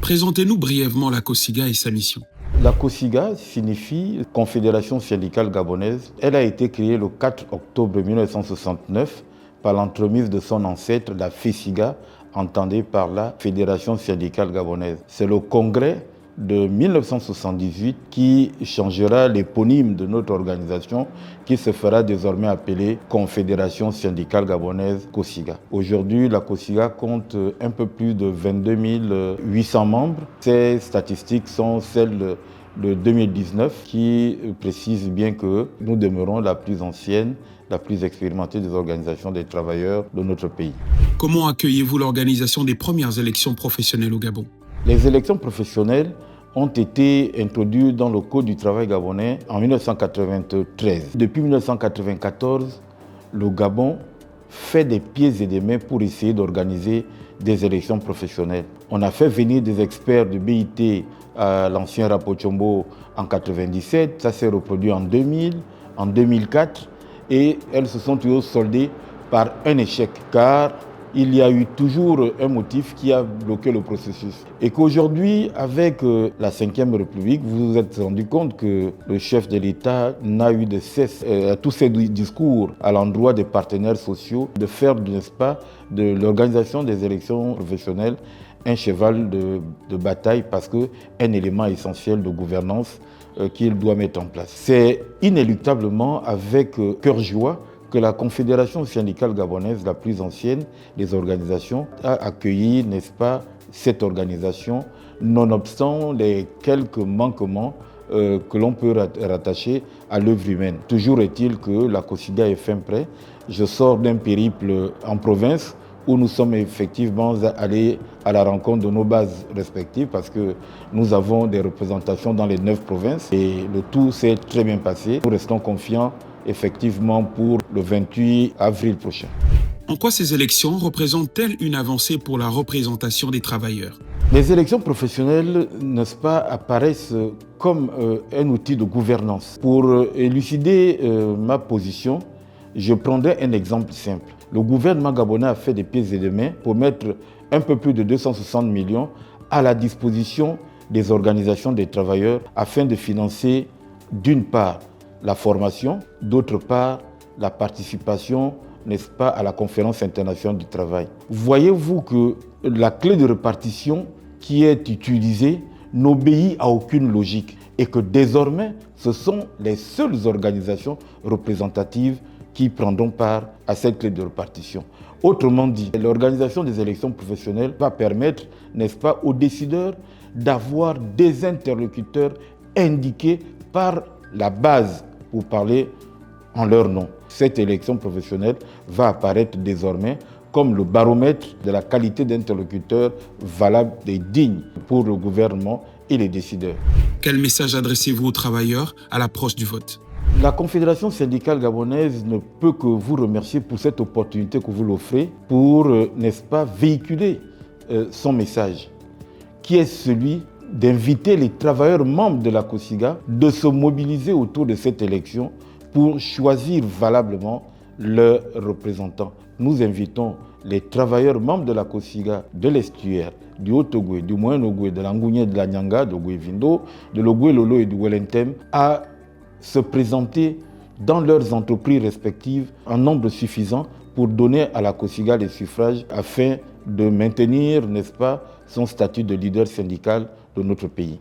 Présentez-nous brièvement la COSIGA et sa mission. La COSIGA signifie Confédération syndicale gabonaise. Elle a été créée le 4 octobre 1969 par l'entremise de son ancêtre, la FESIGA, entendue par la Fédération syndicale gabonaise. C'est le congrès de 1978 qui changera l'éponyme de notre organisation, qui se fera désormais appeler Confédération syndicale gabonaise COSIGA. Aujourd'hui, la COSIGA compte un peu plus de 22 800 membres. Ces statistiques sont celles de 2019 qui précisent bien que nous demeurons la plus ancienne, la plus expérimentée des organisations des travailleurs de notre pays. Comment accueillez-vous l'organisation des premières élections professionnelles au Gabon ? Les élections professionnelles ont été introduites dans le Code du travail gabonais en 1993. Depuis 1994, le Gabon fait des pieds et des mains pour essayer d'organiser des élections professionnelles. On a fait venir des experts de BIT à l'ancien Rapochombo en 1997, ça s'est reproduit en 2000, en 2004, et elles se sont toujours soldées par un échec, car il y a eu toujours un motif qui a bloqué le processus. Et qu'aujourd'hui, avec la Ve République, vous vous êtes rendu compte que le chef de l'État n'a eu de cesse, à tous ses discours à l'endroit des partenaires sociaux, de faire, n'est-ce pas, de l'organisation des élections professionnelles un cheval de bataille parce qu'un élément essentiel de gouvernance qu'il doit mettre en place. C'est inéluctablement avec cœur joie que la Confédération syndicale gabonaise, la plus ancienne des organisations, a accueilli, n'est-ce pas, cette organisation, nonobstant les quelques manquements que l'on peut rattacher à l'œuvre humaine. Toujours est-il que la COSIGA est fin prêt. Je sors d'un périple en province où nous sommes effectivement allés à la rencontre de nos bases respectives parce que nous avons des représentations dans les 9 provinces et le tout s'est très bien passé. Nous restons confiants effectivement pour le 28 avril prochain. En quoi ces élections représentent-elles une avancée pour la représentation des travailleurs ? Les élections professionnelles, n'est-ce pas, apparaissent comme un outil de gouvernance. Pour élucider ma position, je prendrai un exemple simple. Le gouvernement gabonais a fait des pieds et des mains pour mettre un peu plus de 260 millions à la disposition des organisations des travailleurs afin de financer, d'une part, la formation, d'autre part, la participation, n'est-ce pas, à la conférence internationale du travail. Voyez-vous que la clé de répartition qui est utilisée n'obéit à aucune logique et que désormais, ce sont les seules organisations représentatives qui prendront part à cette clé de répartition. Autrement dit, l'organisation des élections professionnelles va permettre, n'est-ce pas, aux décideurs d'avoir des interlocuteurs indiqués par la base pour parler en leur nom. Cette élection professionnelle va apparaître désormais comme le baromètre de la qualité d'interlocuteur valable et digne pour le gouvernement et les décideurs. Quel message adressez-vous aux travailleurs à l'approche du vote ? La Confédération syndicale gabonaise ne peut que vous remercier pour cette opportunité que vous l'offrez pour, n'est-ce pas, véhiculer son message, qui est celui d'inviter les travailleurs membres de la COSIGA de se mobiliser autour de cette élection pour choisir valablement leurs représentants. Nous invitons les travailleurs membres de la COSIGA de l'estuaire, du Haut-Ogooué, du Moyen-Ogooué, de l'Angounié, de la Nyanga, de Ogooué-Vindo, de l'Ogooué-Lolo et du Welentem à se présenter dans leurs entreprises respectives en nombre suffisant pour donner à la COSIGA les suffrages afin de maintenir, n'est-ce pas, son statut de leader syndical de notre pays.